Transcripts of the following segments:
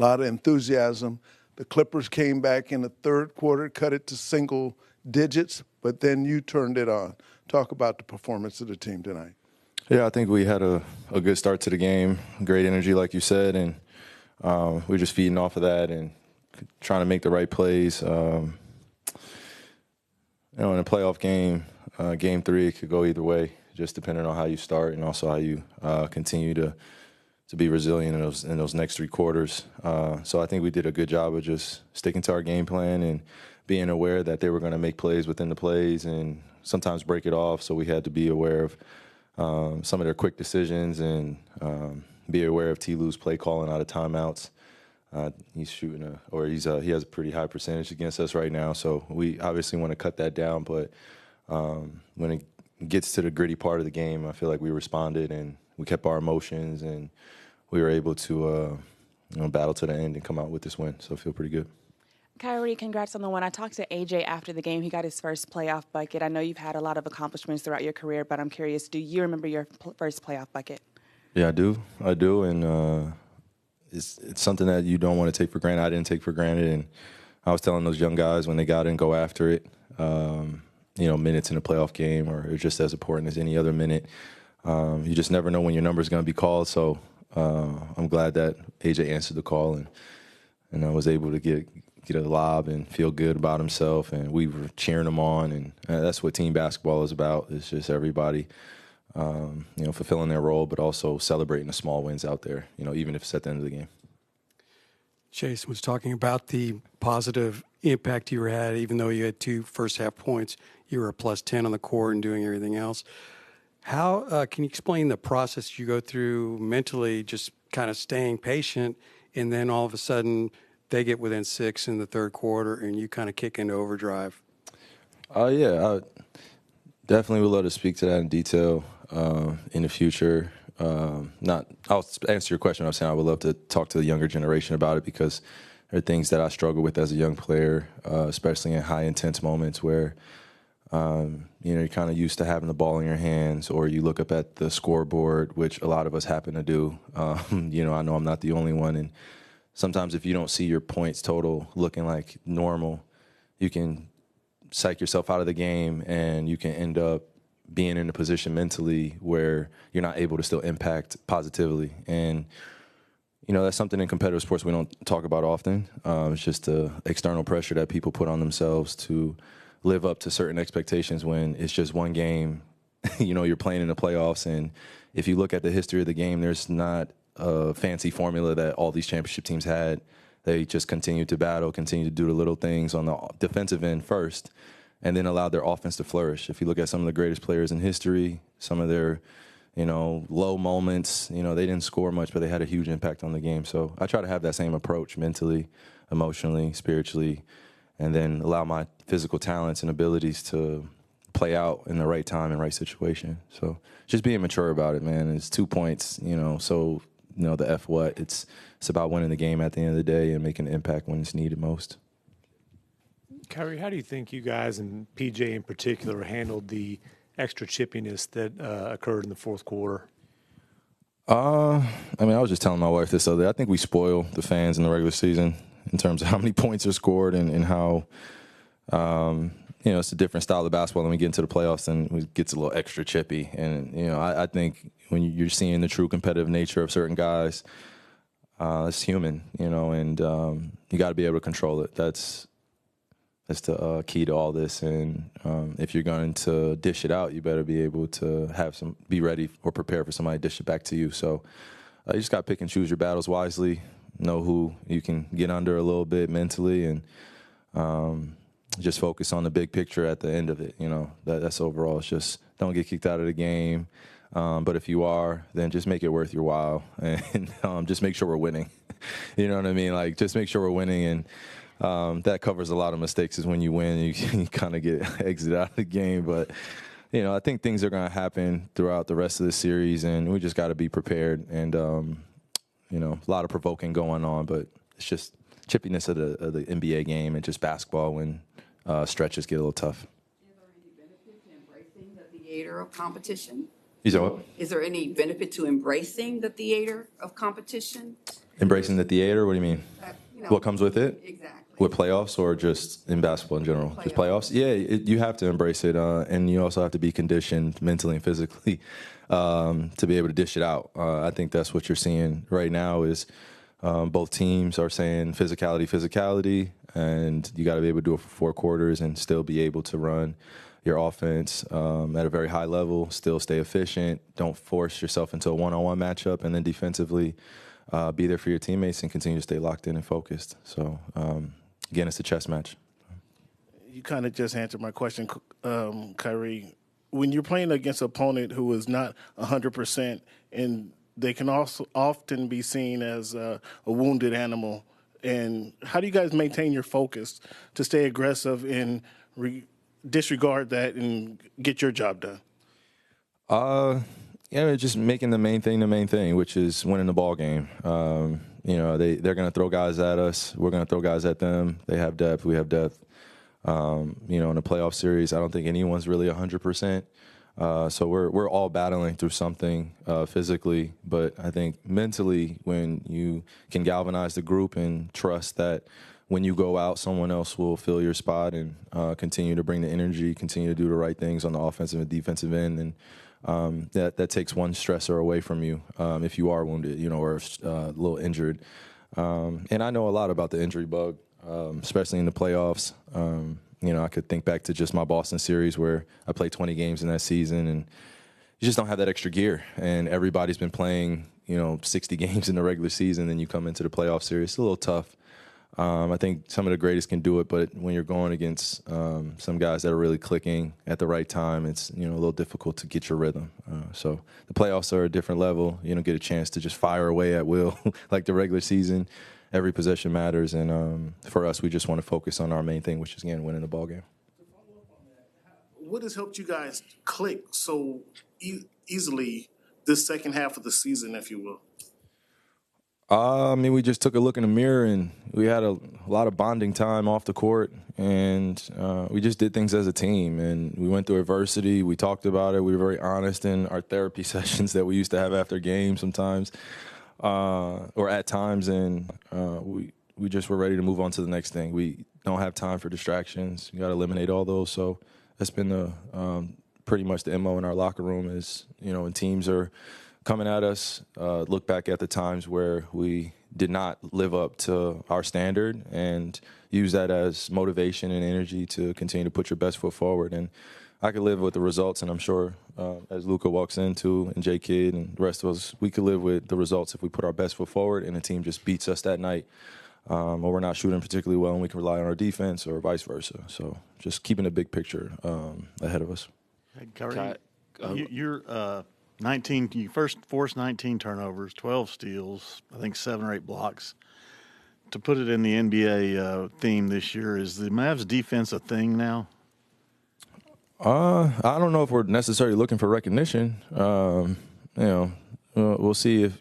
lot of enthusiasm. The Clippers came back in the third quarter, cut it to single digits, but then you turned it on. Talk about the performance of the team tonight. Yeah, I think we had a good start to the game, great energy, like you said, and we're just feeding off of that and trying to make the right plays. In a playoff game, game 3, it could go either way, just depending on how you start and also how you continue to be resilient in those next 3 quarters. So I think we did a good job of just sticking to our game plan and being aware that they were going to make plays within the plays and sometimes break it off. So we had to be aware of some of their quick decisions and be aware of T-Lu's play calling out of timeouts. He's shooting he has a pretty high percentage against us right now. So we obviously want to cut that down. But when it gets to the gritty part of the game, I feel like we responded and we kept our emotions and we were able to battle to the end and come out with this win. So I feel pretty good. Kyrie, congrats on the win. I talked to AJ after the game. He got his first playoff bucket. I know you've had a lot of accomplishments throughout your career, but I'm curious, do you remember your first playoff bucket? Yeah, I do, and it's something that you don't want to take for granted. I didn't take for granted, and I was telling those young guys when they got in, go after it. Minutes in a playoff game are just as important as any other minute. You just never know when your number is going to be called, so I'm glad that AJ answered the call, and I was able to get a lob and feel good about himself, and we were cheering him on, and that's what team basketball is about. It's just everybody, fulfilling their role, but also celebrating the small wins out there, even if it's at the end of the game. Jason was talking about the positive impact you had, even though you had 2 first-half points. You were a plus 10 on the court and doing everything else. How can you explain the process you go through mentally, just kind of staying patient, and then all of a sudden they get within 6 in the third quarter and you kind of kick into overdrive? I definitely would love to speak to that in detail in the future. I'll answer your question. I'm saying I would love to talk to the younger generation about it because there are things that I struggle with as a young player, especially in high intense moments where you're kind of used to having the ball in your hands, or you look up at the scoreboard, which a lot of us happen to do. I know I'm not the only one, and sometimes if you don't see your points total looking like normal, you can psych yourself out of the game, and you can end up being in a position mentally where you're not able to still impact positively. And that's something in competitive sports we don't talk about often. It's just the external pressure that people put on themselves to live up to certain expectations when it's just one game. You're playing in the playoffs, and if you look at the history of the game, there's not a fancy formula that all these championship teams had. They just continued to battle, continued to do the little things on the defensive end first, and then allowed their offense to flourish. If you look at some of the greatest players in history, some of their low moments, they didn't score much, but they had a huge impact on the game. So I try to have that same approach mentally, emotionally, spiritually, and then allow my physical talents and abilities to play out in the right time and right situation. So just being mature about it, man. It's 2 points, so the F what. It's about winning the game at the end of the day and making an impact when it's needed most. Kyrie, how do you think you guys, and PJ in particular, handled the extra chippiness that occurred in the fourth quarter? I was just telling my wife this other day. I think we spoil the fans in the regular season in terms of how many points are scored and how, it's a different style of basketball. When we get into the playoffs, and it gets a little extra chippy. And, I think when you're seeing the true competitive nature of certain guys, it's human, and you got to be able to control it. That's the key to all this. And if you're going to dish it out, you better be able to be ready or prepare for somebody to dish it back to you. So you just got to pick and choose your battles wisely, know who you can get under a little bit mentally, and just focus on the big picture at the end of it. That's overall. It's just don't get kicked out of the game. But if you are, then just make it worth your while, and just make sure we're winning. You know what I mean? Like, just make sure we're winning, and that covers a lot of mistakes. Is when you win, you kind of get exited out of the game. But I think things are going to happen throughout the rest of the series, and we just got to be prepared. And a lot of provoking going on, but it's just chippiness of the NBA game and just basketball when stretches get a little tough. Is there any benefit to embracing the theater of competition? You said what? Is there any benefit to embracing the theater of competition? Embracing the theater? What do you mean? What comes with it? Exactly. With playoffs or just in basketball in general? Just playoffs? Yeah, you have to embrace it, and you also have to be conditioned mentally and physically to be able to dish it out. I think that's what you're seeing right now is both teams are saying physicality, and you got to be able to do it for 4 quarters and still be able to run your offense at a very high level, still stay efficient, don't force yourself into a one-on-one matchup, and then defensively be there for your teammates and continue to stay locked in and focused. So, again, it's a chess match. You kind of just answered my question, Kyrie. When you're playing against an opponent who is not 100%, and they can also often be seen as a wounded animal, and how do you guys maintain your focus to stay aggressive and disregard that and get your job done? Yeah, just making the main thing, which is winning the ball game. They're going to throw guys at us. We're going to throw guys at them. They have depth. We have depth. In a playoff series, I don't think anyone's really 100%. So we're all battling through something physically, but I think mentally, when you can galvanize the group and trust that when you go out, someone else will fill your spot and continue to bring the energy, continue to do the right things on the offensive and defensive end, and that takes one stressor away from you if you are wounded, or a little injured. And I know a lot about the injury bug, especially in the playoffs. I could think back to just my Boston series where I played 20 games in that season, and you just don't have that extra gear. And everybody's been playing, 60 games in the regular season, then you come into the playoff series. It's a little tough. I think some of the greatest can do it, but when you're going against some guys that are really clicking at the right time, it's a little difficult to get your rhythm. So the playoffs are a different level. You don't get a chance to just fire away at will like the regular season. Every possession matters, and for us, we just want to focus on our main thing, which is, again, winning the ball game. What has helped you guys click so easily this second half of the season, if you will? We just took a look in the mirror, and we had a lot of bonding time off the court, and we just did things as a team, and we went through adversity. We talked about it. We were very honest in our therapy sessions that we used to have after games sometimes. Or at times, and we just were ready to move on to the next thing. We don't have time for distractions. You got to eliminate all those. So that's been the pretty much the MO in our locker room is, when teams are coming at us, look back at the times where we did not live up to our standard and use that as motivation and energy to continue to put your best foot forward. And I could live with the results, and I'm sure as Luka walks into and J Kidd and the rest of us, we could live with the results if we put our best foot forward and the team just beats us that night, or we're not shooting particularly well and we can rely on our defense or vice versa. So just keeping the big picture ahead of us. Hey, Kyrie, you're 19. You first forced 19 turnovers, 12 steals, I think 7 or 8 blocks. To put it in the NBA theme this year, is the Mavs defense a thing now? I don't know if we're necessarily looking for recognition. We'll see if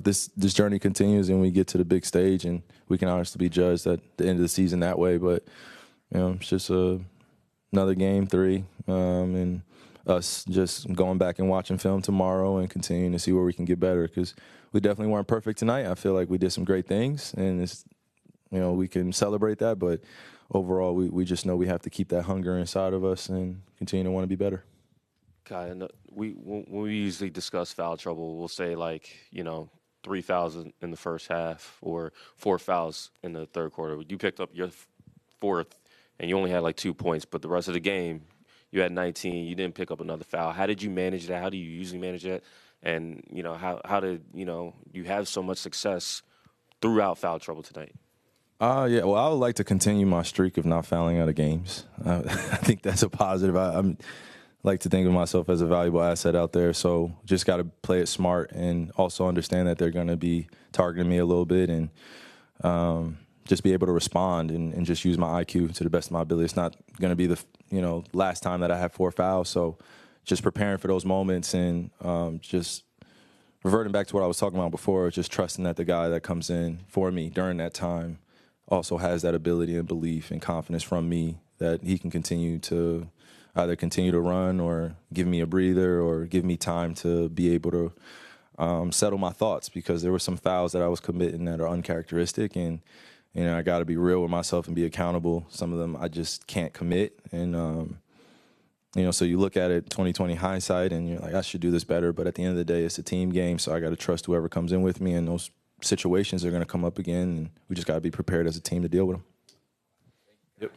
this journey continues and we get to the big stage and we can honestly be judged at the end of the season that way. But it's just another game 3, and us just going back and watching film tomorrow and continuing to see where we can get better, because we definitely weren't perfect tonight. I feel like we did some great things, and it's we can celebrate that, but overall, we just know we have to keep that hunger inside of us and continue to want to be better. Okay, and when we usually discuss foul trouble, we'll say 3 fouls in the first half or 4 fouls in the third quarter. You picked up your 4th, and you only had 2 points, but the rest of the game, you had 19. You didn't pick up another foul. How did you manage that? How do you usually manage that? And how did you have so much success throughout foul trouble tonight? Yeah, well, I would like to continue my streak of not fouling out of games. I think that's a positive. I like to think of myself as a valuable asset out there, so just got to play it smart and also understand that they're going to be targeting me a little bit and just be able to respond and just use my IQ to the best of my ability. It's not going to be the last time that I have 4 fouls, so just preparing for those moments and just reverting back to what I was talking about before, just trusting that the guy that comes in for me during that time also has that ability and belief and confidence from me that he can continue to either continue to run or give me a breather or give me time to be able to settle my thoughts, because there were some fouls that I was committing that are uncharacteristic, and You know, I got to be real with myself and be accountable. Some of them I just can't commit. And, you know, so you look at it 2020 hindsight and you're like, I should do this better. But at the end of the day, it's a team game. So I got to trust whoever comes in with me. And those situations are going to come up again. And we just got to be prepared as a team to deal with them. Yep.